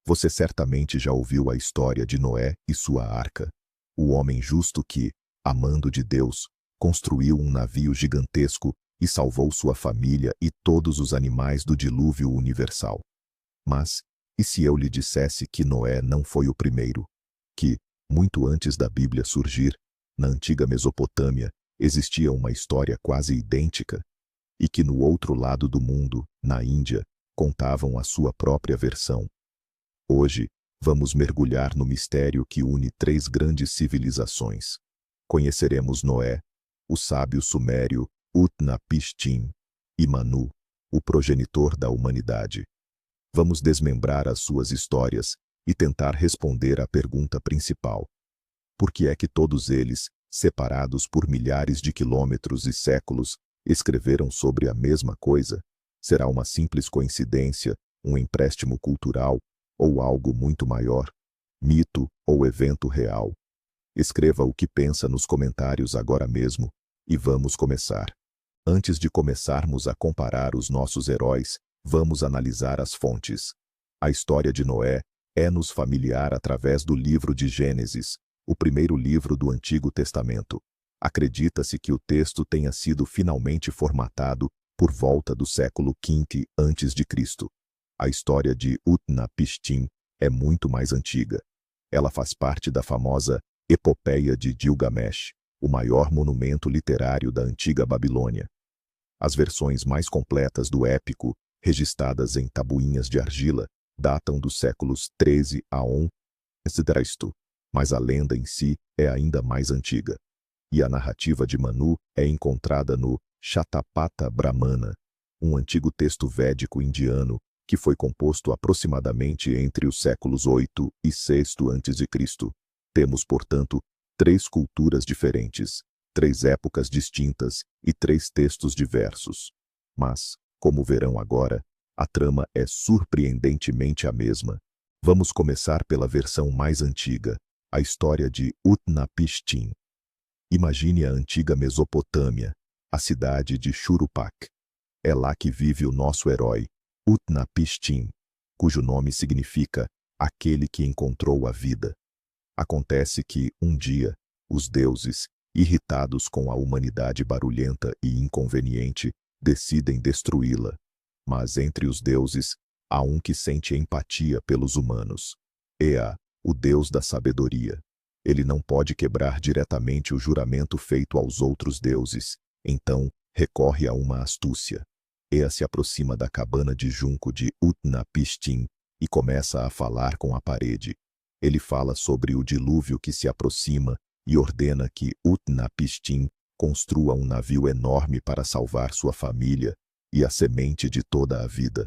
Você certamente já ouviu a história de Noé e sua arca, o homem justo que, amando de Deus, construiu um navio gigantesco e salvou sua família e todos os animais do dilúvio universal. Mas, e se eu lhe dissesse que Noé não foi o primeiro? Que, muito antes da Bíblia surgir, na antiga Mesopotâmia, existia uma história quase idêntica? E que no outro lado do mundo, na Índia, contavam a sua própria versão? Hoje, vamos mergulhar no mistério que une três grandes civilizações. Conheceremos Noé, o sábio sumério Utnapishtim, e Manu, o progenitor da humanidade. Vamos desmembrar as suas histórias e tentar responder à pergunta principal. Por que é que todos eles, separados por milhares de quilômetros e séculos, escreveram sobre a mesma coisa? Será uma simples coincidência, um empréstimo cultural, ou algo muito maior? Mito ou evento real? Escreva o que pensa nos comentários agora mesmo, e vamos começar. Antes de começarmos a comparar os nossos heróis, vamos analisar as fontes. A história de Noé é-nos familiar através do livro de Gênesis, o primeiro livro do Antigo Testamento. Acredita-se que o texto tenha sido finalmente formatado por volta do século V a.C. A história de Utnapishtim é muito mais antiga. Ela faz parte da famosa Epopeia de Gilgamesh, o maior monumento literário da antiga Babilônia. As versões mais completas do épico, registradas em tabuinhas de argila, datam dos séculos 13 a 11 a.C., mas a lenda em si é ainda mais antiga. E a narrativa de Manu é encontrada no Shatapatha Brahmana, um antigo texto védico indiano que foi composto aproximadamente entre os séculos 8 e 6 a.C. Temos, portanto, três culturas diferentes, três épocas distintas e três textos diversos. Mas, como verão agora, a trama é surpreendentemente a mesma. Vamos começar pela versão mais antiga, a história de Utnapishtim. Imagine a antiga Mesopotâmia, a cidade de Shuruppak. É lá que vive o nosso herói, Utnapishtim, cujo nome significa aquele que encontrou a vida. Acontece que, um dia, os deuses, irritados com a humanidade barulhenta e inconveniente, decidem destruí-la. Mas entre os deuses, há um que sente empatia pelos humanos. Ea, o deus da sabedoria. Ele não pode quebrar diretamente o juramento feito aos outros deuses, então recorre a uma astúcia. Ea se aproxima da cabana de junco de Utnapishtim e começa a falar com a parede. Ele fala sobre o dilúvio que se aproxima e ordena que Utnapishtim construa um navio enorme para salvar sua família e a semente de toda a vida.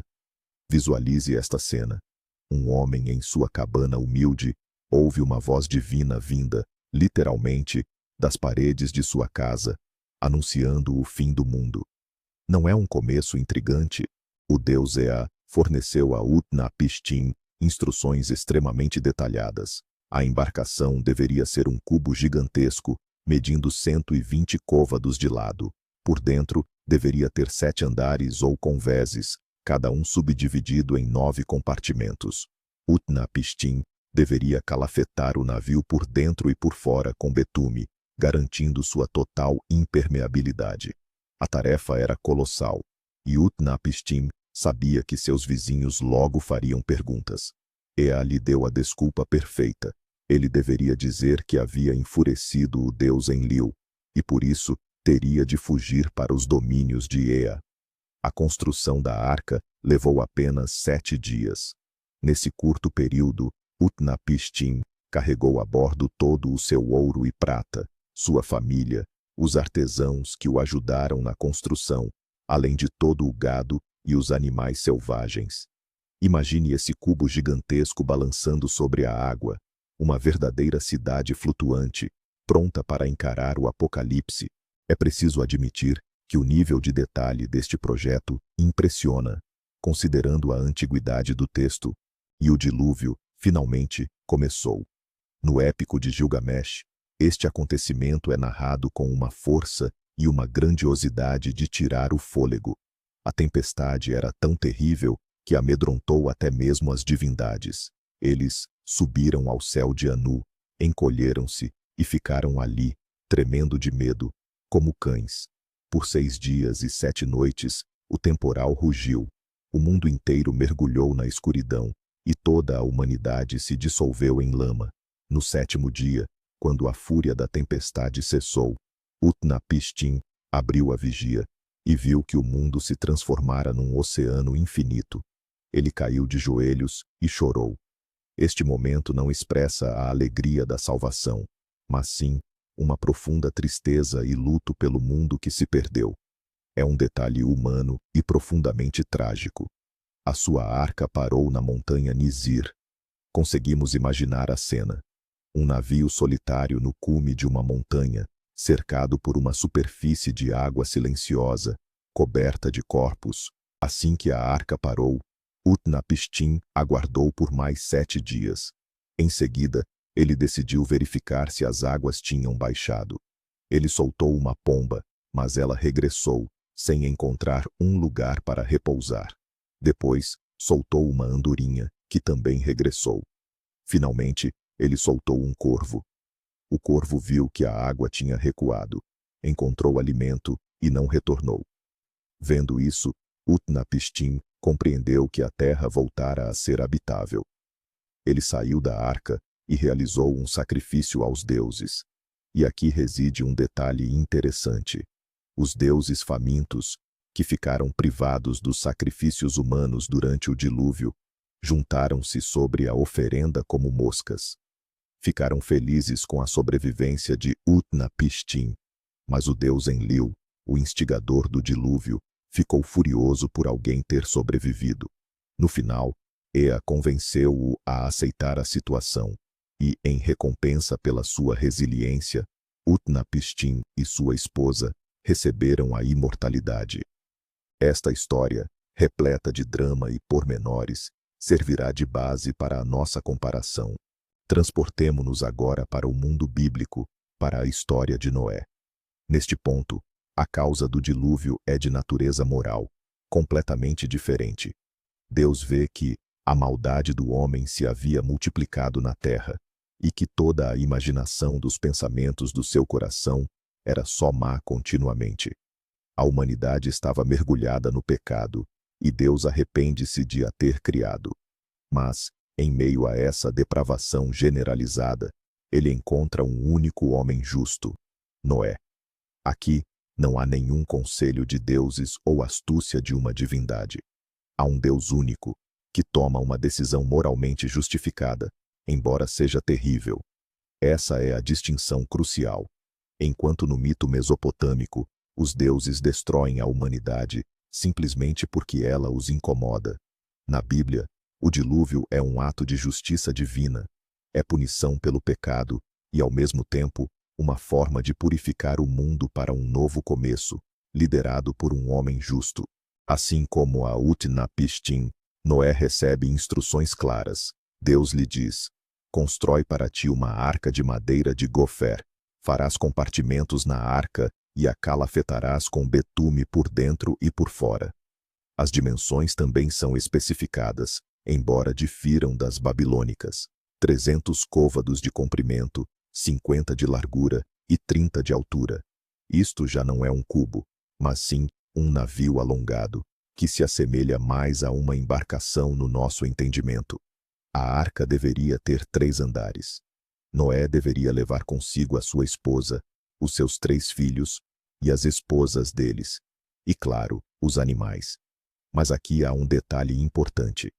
Visualize esta cena. Um homem em sua cabana humilde ouve uma voz divina vinda, literalmente, das paredes de sua casa, anunciando o fim do mundo. Não é um começo intrigante? O deus Ea forneceu a Utnapishtim instruções extremamente detalhadas. A embarcação deveria ser um cubo gigantesco, medindo 120 côvados de lado. Por dentro, deveria ter 7 andares ou convéses, cada um subdividido em 9 compartimentos. Utnapishtim deveria calafetar o navio por dentro e por fora com betume, garantindo sua total impermeabilidade. A tarefa era colossal, e Utnapishtim sabia que seus vizinhos logo fariam perguntas. Ea lhe deu a desculpa perfeita. Ele deveria dizer que havia enfurecido o deus Enlil, e por isso teria de fugir para os domínios de Ea. A construção da arca levou apenas 7 dias. Nesse curto período, Utnapishtim carregou a bordo todo o seu ouro e prata, sua família, os artesãos que o ajudaram na construção, além de todo o gado e os animais selvagens. Imagine esse cubo gigantesco balançando sobre a água, uma verdadeira cidade flutuante, pronta para encarar o apocalipse. É preciso admitir que o nível de detalhe deste projeto impressiona, considerando a antiguidade do texto, e o dilúvio, finalmente, começou. No épico de Gilgamesh, este acontecimento é narrado com uma força e uma grandiosidade de tirar o fôlego. A tempestade era tão terrível que amedrontou até mesmo as divindades. Eles subiram ao céu de Anu, encolheram-se e ficaram ali, tremendo de medo, como cães. Por 6 dias e 7 noites, o temporal rugiu. O mundo inteiro mergulhou na escuridão, e toda a humanidade se dissolveu em lama. No 7º dia, quando a fúria da tempestade cessou, Utnapishtim abriu a vigia e viu que o mundo se transformara num oceano infinito. Ele caiu de joelhos e chorou. Este momento não expressa a alegria da salvação, mas sim uma profunda tristeza e luto pelo mundo que se perdeu. É um detalhe humano e profundamente trágico. A sua arca parou na montanha Nizir. Conseguimos imaginar a cena. Um navio solitário no cume de uma montanha, cercado por uma superfície de água silenciosa, coberta de corpos. Assim que a arca parou, Utnapishtim aguardou por mais 7 dias. Em seguida, ele decidiu verificar se as águas tinham baixado. Ele soltou uma pomba, mas ela regressou, sem encontrar um lugar para repousar. Depois, soltou uma andorinha, que também regressou. Finalmente, ele soltou um corvo. O corvo viu que a água tinha recuado, encontrou alimento e não retornou. Vendo isso, Utnapishtim compreendeu que a terra voltara a ser habitável. Ele saiu da arca e realizou um sacrifício aos deuses. E aqui reside um detalhe interessante. Os deuses famintos, que ficaram privados dos sacrifícios humanos durante o dilúvio, juntaram-se sobre a oferenda como moscas. Ficaram felizes com a sobrevivência de Utnapishtim, mas o deus Enlil, o instigador do dilúvio, ficou furioso por alguém ter sobrevivido. No final, Ea convenceu-o a aceitar a situação, e, em recompensa pela sua resiliência, Utnapishtim e sua esposa receberam a imortalidade. Esta história, repleta de drama e pormenores, servirá de base para a nossa comparação. Transportemo-nos agora para o mundo bíblico, para a história de Noé. Neste ponto, a causa do dilúvio é de natureza moral, completamente diferente. Deus vê que a maldade do homem se havia multiplicado na terra, e que toda a imaginação dos pensamentos do seu coração era só má continuamente. A humanidade estava mergulhada no pecado, e Deus arrepende-se de a ter criado. Mas, em meio a essa depravação generalizada, ele encontra um único homem justo, Noé. Aqui, não há nenhum conselho de deuses ou astúcia de uma divindade. Há um Deus único, que toma uma decisão moralmente justificada, embora seja terrível. Essa é a distinção crucial. Enquanto no mito mesopotâmico, os deuses destroem a humanidade simplesmente porque ela os incomoda. Na Bíblia, o dilúvio é um ato de justiça divina. É punição pelo pecado e, ao mesmo tempo, uma forma de purificar o mundo para um novo começo, liderado por um homem justo. Assim como a Utnapishtim, Noé recebe instruções claras. Deus lhe diz: constrói para ti uma arca de madeira de gofer. Farás compartimentos na arca e a calafetarás com betume por dentro e por fora. As dimensões também são especificadas, embora difiram das babilônicas. 300 côvados de comprimento, 50 de largura e 30 de altura. Isto já não é um cubo, mas sim um navio alongado, que se assemelha mais a uma embarcação no nosso entendimento. A arca deveria ter 3 andares. Noé deveria levar consigo a sua esposa, os seus 3 filhos e as esposas deles, e, claro, os animais. Mas aqui há um detalhe importante.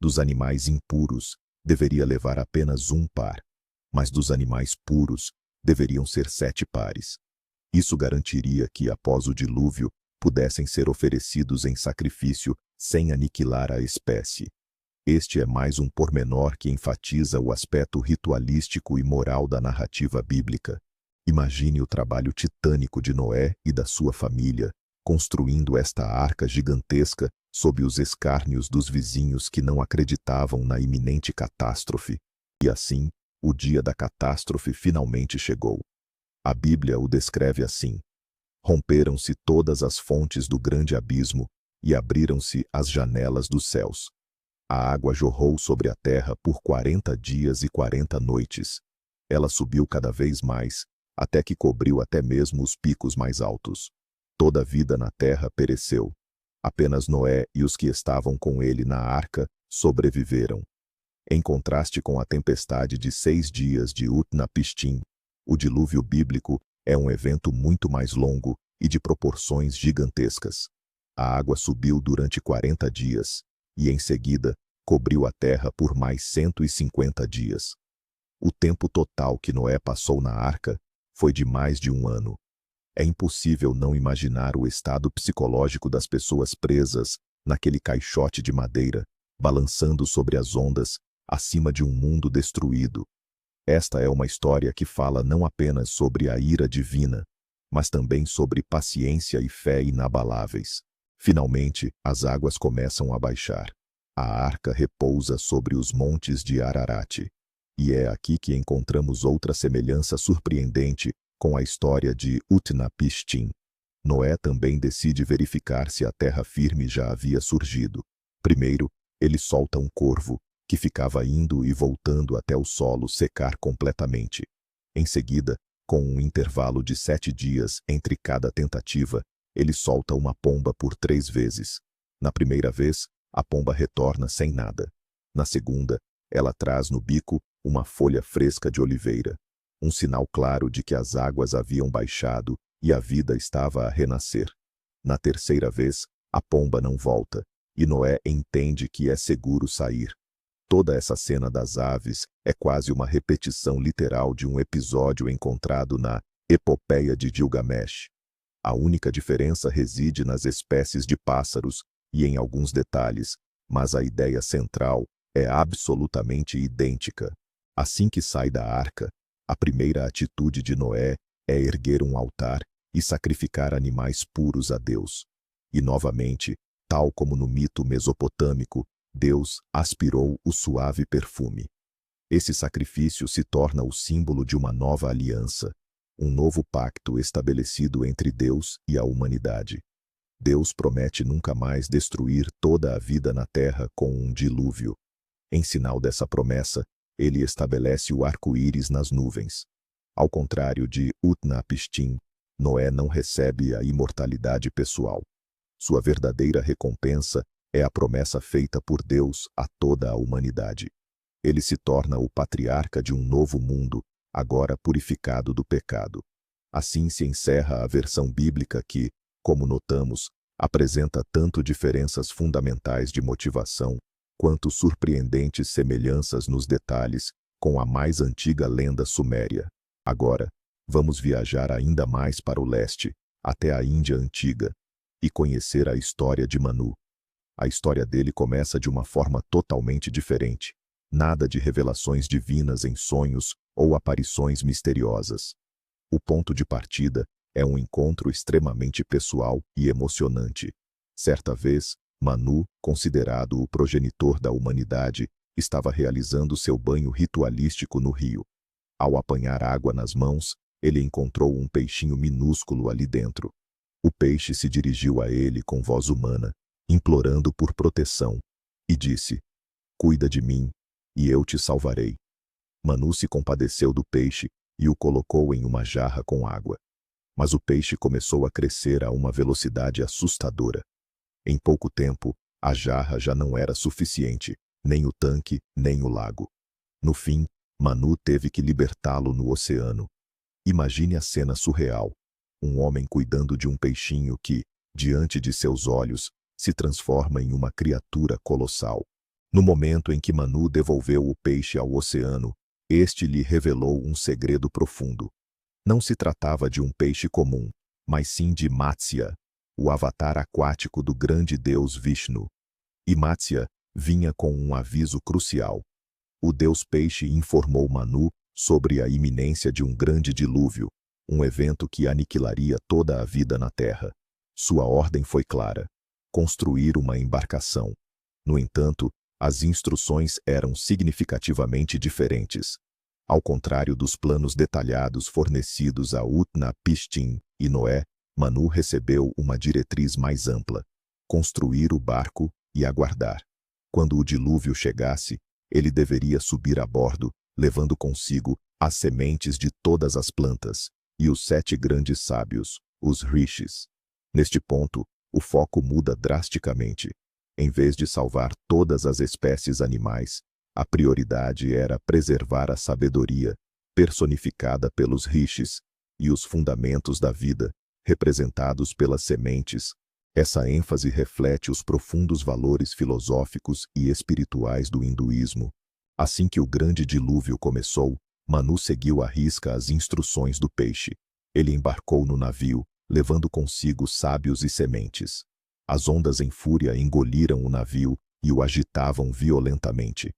Dos animais impuros, deveria levar apenas 1 par, mas dos animais puros, deveriam ser 7 pares. Isso garantiria que, após o dilúvio, pudessem ser oferecidos em sacrifício sem aniquilar a espécie. Este é mais um pormenor que enfatiza o aspecto ritualístico e moral da narrativa bíblica. Imagine o trabalho titânico de Noé e da sua família, construindo esta arca gigantesca sob os escárnios dos vizinhos que não acreditavam na iminente catástrofe. E assim, o dia da catástrofe finalmente chegou. A Bíblia o descreve assim: romperam-se todas as fontes do grande abismo e abriram-se as janelas dos céus. A água jorrou sobre a terra por 40 dias e 40 noites. Ela subiu cada vez mais, até que cobriu até mesmo os picos mais altos. Toda a vida na terra pereceu. Apenas Noé e os que estavam com ele na arca sobreviveram. Em contraste com a tempestade de 6 dias de Utnapishtim, o dilúvio bíblico é um evento muito mais longo e de proporções gigantescas. A água subiu durante 40 dias, e em seguida, cobriu a terra por mais 150 dias. O tempo total que Noé passou na arca foi de mais de um ano. É impossível não imaginar o estado psicológico das pessoas presas naquele caixote de madeira, balançando sobre as ondas, acima de um mundo destruído. Esta é uma história que fala não apenas sobre a ira divina, mas também sobre paciência e fé inabaláveis. Finalmente, as águas começam a baixar. A arca repousa sobre os montes de Ararat. E é aqui que encontramos outra semelhança surpreendente com a história de Utnapishtim. Noé também decide verificar se a terra firme já havia surgido. Primeiro, ele solta um corvo, que ficava indo e voltando até o solo secar completamente. Em seguida, com um intervalo de 7 dias entre cada tentativa, ele solta uma pomba por 3 vezes. Na primeira vez, a pomba retorna sem nada. Na segunda, ela traz no bico uma folha fresca de oliveira, um sinal claro de que as águas haviam baixado e a vida estava a renascer. Na terceira vez, a pomba não volta, e Noé entende que é seguro sair. Toda essa cena das aves é quase uma repetição literal de um episódio encontrado na Epopeia de Gilgamesh. A única diferença reside nas espécies de pássaros e em alguns detalhes, mas a ideia central é absolutamente idêntica. Assim que sai da arca, a primeira atitude de Noé é erguer um altar e sacrificar animais puros a Deus. E novamente, tal como no mito mesopotâmico, Deus aspirou o suave perfume. Esse sacrifício se torna o símbolo de uma nova aliança, um novo pacto estabelecido entre Deus e a humanidade. Deus promete nunca mais destruir toda a vida na terra com um dilúvio. Em sinal dessa promessa, ele estabelece o arco-íris nas nuvens. Ao contrário de Utnapishtim, Noé não recebe a imortalidade pessoal. Sua verdadeira recompensa é a promessa feita por Deus a toda a humanidade. Ele se torna o patriarca de um novo mundo, agora purificado do pecado. Assim se encerra a versão bíblica que, como notamos, apresenta tanto diferenças fundamentais de motivação, quanto surpreendentes semelhanças nos detalhes com a mais antiga lenda suméria. Agora, vamos viajar ainda mais para o leste, até a Índia antiga, e conhecer a história de Manu. A história dele começa de uma forma totalmente diferente. Nada de revelações divinas em sonhos ou aparições misteriosas. O ponto de partida é um encontro extremamente pessoal e emocionante. Certa vez, Manu, considerado o progenitor da humanidade, estava realizando seu banho ritualístico no rio. Ao apanhar água nas mãos, ele encontrou um peixinho minúsculo ali dentro. O peixe se dirigiu a ele com voz humana, implorando por proteção, e disse: "Cuida de mim, e eu te salvarei." Manu se compadeceu do peixe e o colocou em uma jarra com água. Mas o peixe começou a crescer a uma velocidade assustadora. Em pouco tempo, a jarra já não era suficiente, nem o tanque, nem o lago. No fim, Manu teve que libertá-lo no oceano. Imagine a cena surreal. Um homem cuidando de um peixinho que, diante de seus olhos, se transforma em uma criatura colossal. No momento em que Manu devolveu o peixe ao oceano, este lhe revelou um segredo profundo. Não se tratava de um peixe comum, mas sim de Matsya, o avatar aquático do grande deus Vishnu. E Matsya vinha com um aviso crucial. O deus peixe informou Manu sobre a iminência de um grande dilúvio, um evento que aniquilaria toda a vida na Terra. Sua ordem foi clara: construir uma embarcação. No entanto, as instruções eram significativamente diferentes. Ao contrário dos planos detalhados fornecidos a Utnapishtim e Noé, Manu recebeu uma diretriz mais ampla: construir o barco e aguardar. Quando o dilúvio chegasse, ele deveria subir a bordo, levando consigo as sementes de todas as plantas e os 7 grandes sábios, os rishis. Neste ponto, o foco muda drasticamente. Em vez de salvar todas as espécies animais, a prioridade era preservar a sabedoria, personificada pelos rishis, e os fundamentos da vida, representados pelas sementes. Essa ênfase reflete os profundos valores filosóficos e espirituais do hinduísmo. Assim que o grande dilúvio começou, Manu seguiu à risca as instruções do peixe. Ele embarcou no navio, levando consigo sábios e sementes. As ondas em fúria engoliram o navio e o agitavam violentamente.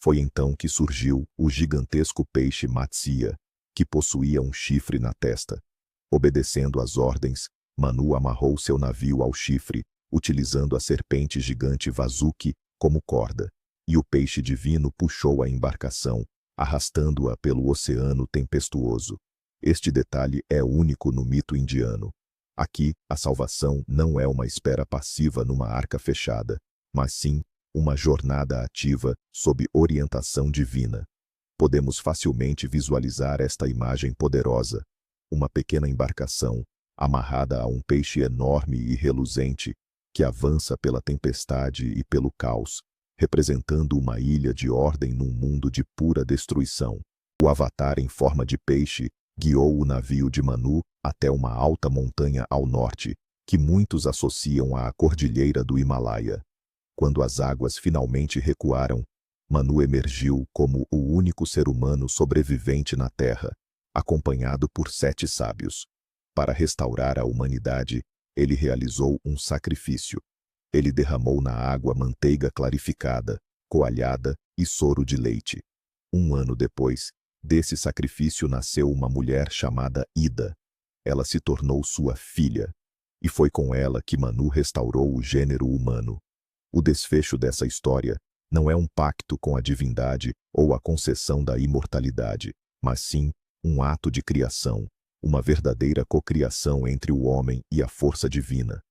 Foi então que surgiu o gigantesco peixe Matsya, que possuía um chifre na testa. Obedecendo às ordens, Manu amarrou seu navio ao chifre, utilizando a serpente gigante Vasuki como corda, e o peixe divino puxou a embarcação, arrastando-a pelo oceano tempestuoso. Este detalhe é único no mito indiano. Aqui, a salvação não é uma espera passiva numa arca fechada, mas sim uma jornada ativa sob orientação divina. Podemos facilmente visualizar esta imagem poderosa. Uma pequena embarcação, amarrada a um peixe enorme e reluzente, que avança pela tempestade e pelo caos, representando uma ilha de ordem num mundo de pura destruição. O avatar em forma de peixe guiou o navio de Manu até uma alta montanha ao norte, que muitos associam à cordilheira do Himalaia. Quando as águas finalmente recuaram, Manu emergiu como o único ser humano sobrevivente na Terra, acompanhado por 7 sábios. Para restaurar a humanidade, ele realizou um sacrifício. Ele derramou na água manteiga clarificada, coalhada e soro de leite. 1 ano depois, desse sacrifício nasceu uma mulher chamada Ida. Ela se tornou sua filha, e foi com ela que Manu restaurou o gênero humano. O desfecho dessa história não é um pacto com a divindade ou a concessão da imortalidade, mas sim um ato de criação, uma verdadeira cocriação entre o homem e a força divina.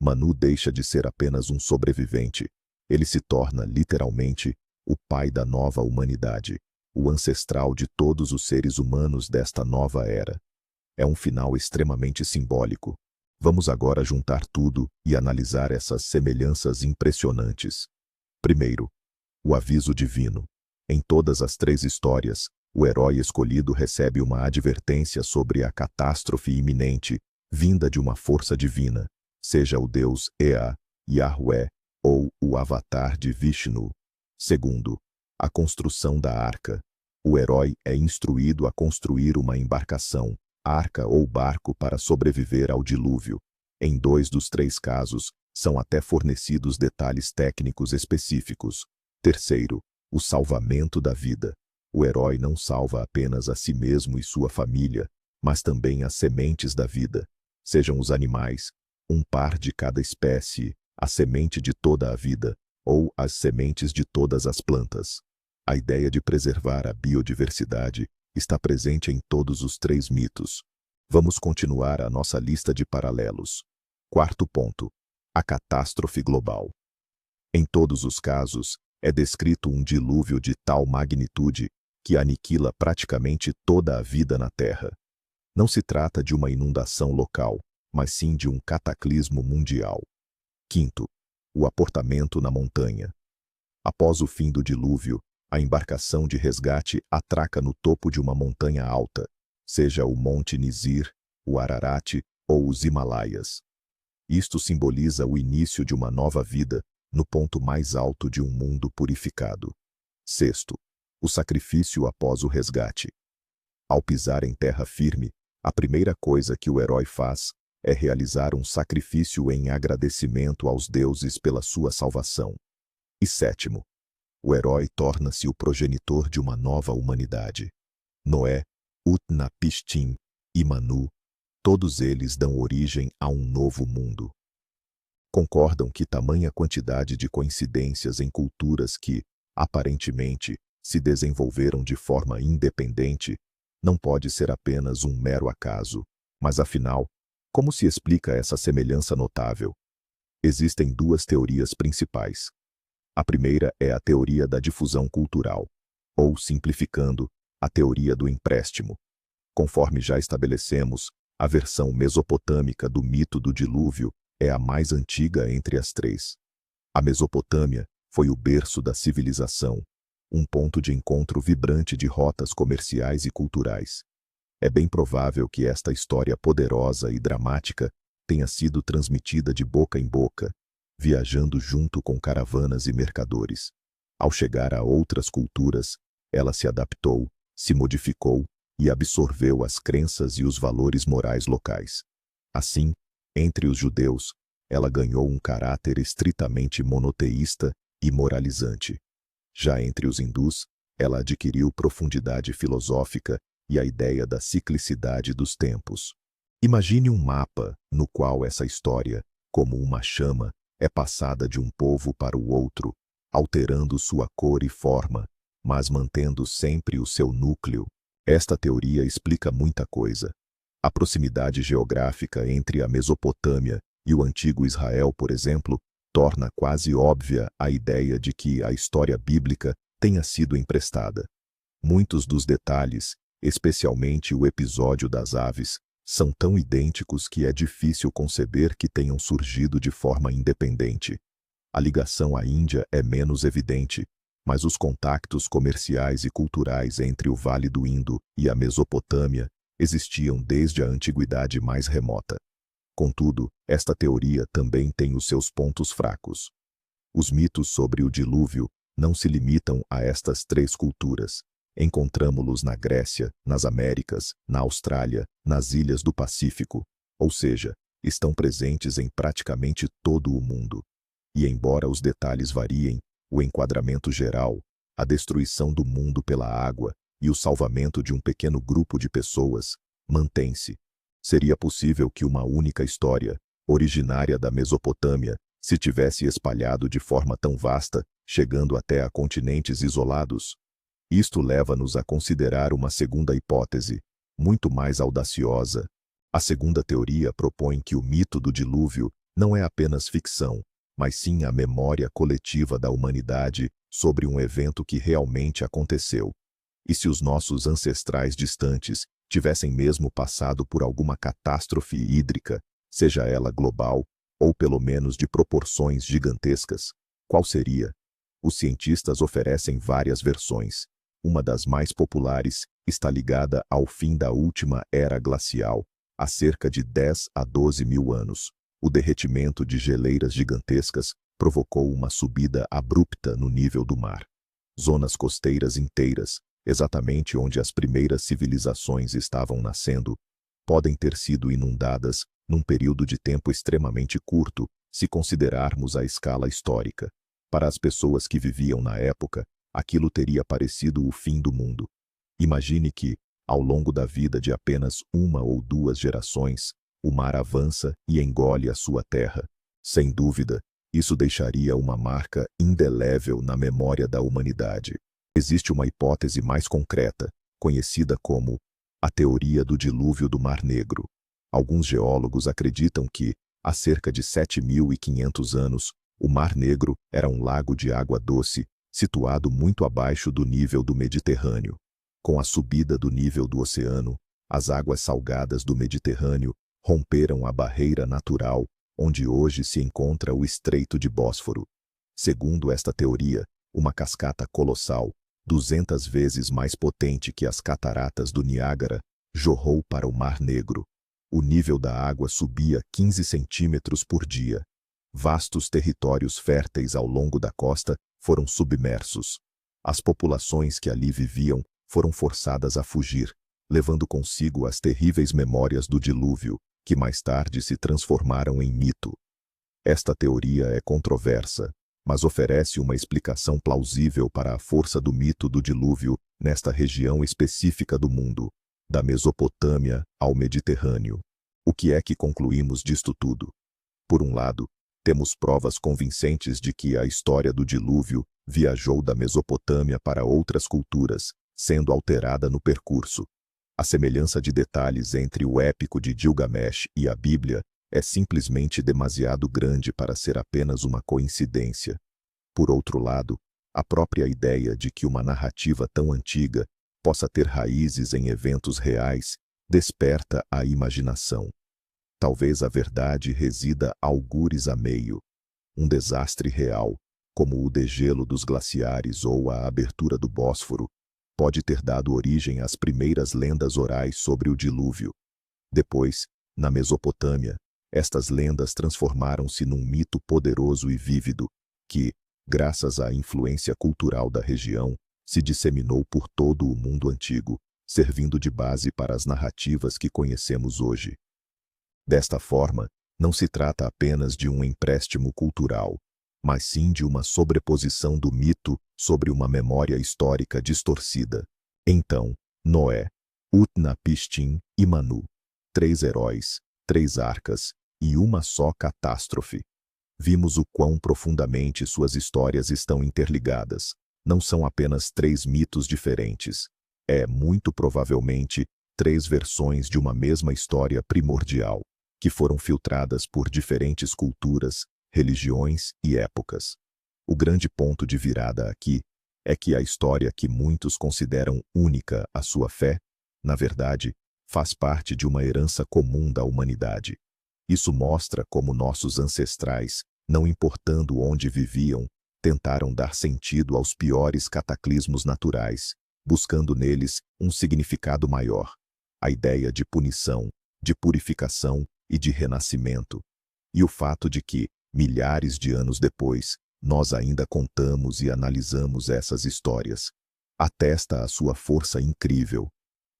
Manu deixa de ser apenas um sobrevivente. Ele se torna, literalmente, o pai da nova humanidade, o ancestral de todos os seres humanos desta nova era. É um final extremamente simbólico. Vamos agora juntar tudo e analisar essas semelhanças impressionantes. Primeiro, o aviso divino. Em todas as 3 histórias, o herói escolhido recebe uma advertência sobre a catástrofe iminente, vinda de uma força divina, seja o deus Ea, Yahweh, ou o avatar de Vishnu. Segundo, a construção da arca. O herói é instruído a construir uma embarcação, arca ou barco para sobreviver ao dilúvio. Em 2 dos 3 casos, são até fornecidos detalhes técnicos específicos. Terceiro, o salvamento da vida. O herói não salva apenas a si mesmo e sua família, mas também as sementes da vida, sejam os animais, um par de cada espécie, a semente de toda a vida, ou as sementes de todas as plantas. A ideia de preservar a biodiversidade está presente em todos os 3 mitos. Vamos continuar a nossa lista de paralelos. Quarto ponto: a catástrofe global. Em todos os casos, é descrito um dilúvio de tal magnitude que aniquila praticamente toda a vida na Terra. Não se trata de uma inundação local, mas sim de um cataclismo mundial. Quinto, o aportamento na montanha. Após o fim do dilúvio, a embarcação de resgate atraca no topo de uma montanha alta, seja o Monte Nizir, o Ararat ou os Himalaias. Isto simboliza o início de uma nova vida no ponto mais alto de um mundo purificado. Sexto, o sacrifício após o resgate. Ao pisar em terra firme, a primeira coisa que o herói faz é realizar um sacrifício em agradecimento aos deuses pela sua salvação. E sétimo, o herói torna-se o progenitor de uma nova humanidade. Noé, Utnapishtim e Manu, todos eles dão origem a um novo mundo. Concordam que tamanha quantidade de coincidências em culturas que, aparentemente, se desenvolveram de forma independente, não pode ser apenas um mero acaso, mas afinal, como se explica essa semelhança notável? Existem 2 teorias principais. A primeira é a teoria da difusão cultural, ou, simplificando, a teoria do empréstimo. Conforme já estabelecemos, a versão mesopotâmica do mito do dilúvio é a mais antiga entre as três. A Mesopotâmia foi o berço da civilização, um ponto de encontro vibrante de rotas comerciais e culturais. É bem provável que esta história poderosa e dramática tenha sido transmitida de boca em boca, viajando junto com caravanas e mercadores. Ao chegar a outras culturas, ela se adaptou, se modificou e absorveu as crenças e os valores morais locais. Assim, entre os judeus, ela ganhou um caráter estritamente monoteísta e moralizante. Já entre os hindus, ela adquiriu profundidade filosófica e a ideia da ciclicidade dos tempos. Imagine um mapa no qual essa história, como uma chama, é passada de um povo para o outro, alterando sua cor e forma, mas mantendo sempre o seu núcleo. Esta teoria explica muita coisa. A proximidade geográfica entre a Mesopotâmia e o antigo Israel, por exemplo, torna quase óbvia a ideia de que a história bíblica tenha sido emprestada. Muitos dos detalhes, especialmente o episódio das aves, são tão idênticos que é difícil conceber que tenham surgido de forma independente. A ligação à Índia é menos evidente, mas os contactos comerciais e culturais entre o Vale do Indo e a Mesopotâmia existiam desde a antiguidade mais remota. Contudo, esta teoria também tem os seus pontos fracos. Os mitos sobre o dilúvio não se limitam a estas três culturas. Encontramo-los na Grécia, nas Américas, na Austrália, nas ilhas do Pacífico, ou seja, estão presentes em praticamente todo o mundo. E embora os detalhes variem, o enquadramento geral, a destruição do mundo pela água e o salvamento de um pequeno grupo de pessoas, mantém-se. Seria possível que uma única história, originária da Mesopotâmia, se tivesse espalhado de forma tão vasta, chegando até a continentes isolados? Isto leva-nos a considerar uma segunda hipótese, muito mais audaciosa. A segunda teoria propõe que o mito do dilúvio não é apenas ficção, mas sim a memória coletiva da humanidade sobre um evento que realmente aconteceu. E se os nossos ancestrais distantes tivessem mesmo passado por alguma catástrofe hídrica, seja ela global, ou pelo menos de proporções gigantescas, qual seria? Os cientistas oferecem várias versões. Uma das mais populares está ligada ao fim da última era glacial, há cerca de 10 a 12 mil anos. O derretimento de geleiras gigantescas provocou uma subida abrupta no nível do mar. Zonas costeiras inteiras, exatamente onde as primeiras civilizações estavam nascendo, podem ter sido inundadas num período de tempo extremamente curto, se considerarmos a escala histórica. Para as pessoas que viviam na época, aquilo teria parecido o fim do mundo. Imagine que, ao longo da vida de apenas uma ou duas gerações, o mar avança e engole a sua terra. Sem dúvida, isso deixaria uma marca indelével na memória da humanidade. Existe uma hipótese mais concreta, conhecida como a teoria do dilúvio do Mar Negro. Alguns geólogos acreditam que, há cerca de 7.500 anos, o Mar Negro era um lago de água doce, situado muito abaixo do nível do Mediterrâneo. Com a subida do nível do oceano, as águas salgadas do Mediterrâneo romperam a barreira natural, onde hoje se encontra o Estreito de Bósforo. Segundo esta teoria, uma cascata colossal, 200 vezes mais potente que as cataratas do Niágara, jorrou para o Mar Negro. O nível da água subia 15 centímetros por dia. Vastos territórios férteis ao longo da costa foram submersos. As populações que ali viviam foram forçadas a fugir, levando consigo as terríveis memórias do dilúvio, que mais tarde se transformaram em mito. Esta teoria é controversa, mas oferece uma explicação plausível para a força do mito do dilúvio nesta região específica do mundo, da Mesopotâmia ao Mediterrâneo. O que é que concluímos disto tudo? Por um lado, temos provas convincentes de que a história do dilúvio viajou da Mesopotâmia para outras culturas, sendo alterada no percurso. A semelhança de detalhes entre o épico de Gilgamesh e a Bíblia é simplesmente demasiado grande para ser apenas uma coincidência. Por outro lado, a própria ideia de que uma narrativa tão antiga possa ter raízes em eventos reais desperta a imaginação. Talvez a verdade resida algures a meio. Um desastre real, como o degelo dos glaciares ou a abertura do Bósforo, pode ter dado origem às primeiras lendas orais sobre o dilúvio. Depois, na Mesopotâmia, estas lendas transformaram-se num mito poderoso e vívido, que, graças à influência cultural da região, se disseminou por todo o mundo antigo, servindo de base para as narrativas que conhecemos hoje. Desta forma, não se trata apenas de um empréstimo cultural, mas sim de uma sobreposição do mito sobre uma memória histórica distorcida. Então, Noé, Utnapishtim e Manu, 3 heróis, 3 arcas e uma só catástrofe. Vimos o quão profundamente suas histórias estão interligadas. Não são apenas 3 mitos diferentes. É, muito provavelmente, 3 versões de uma mesma história primordial, que foram filtradas por diferentes culturas, religiões e épocas. O grande ponto de virada aqui é que a história que muitos consideram única à sua fé, na verdade, faz parte de uma herança comum da humanidade. Isso mostra como nossos ancestrais, não importando onde viviam, tentaram dar sentido aos piores cataclismos naturais, buscando neles um significado maior, a ideia de punição, de purificação e de renascimento. E o fato de que, milhares de anos depois, nós ainda contamos e analisamos essas histórias, atesta a sua força incrível.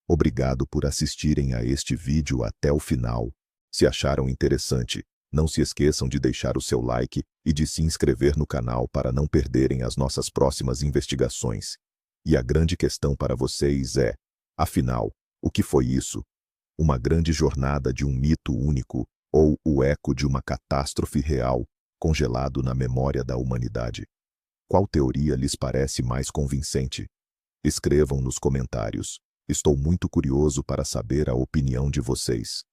Obrigado por assistirem a este vídeo até o final. Se acharam interessante, não se esqueçam de deixar o seu like e de se inscrever no canal para não perderem as nossas próximas investigações. E a grande questão para vocês é, afinal, o que foi isso? Uma grande jornada de um mito único ou o eco de uma catástrofe real congelado na memória da humanidade? Qual teoria lhes parece mais convincente? Escrevam nos comentários. Estou muito curioso para saber a opinião de vocês.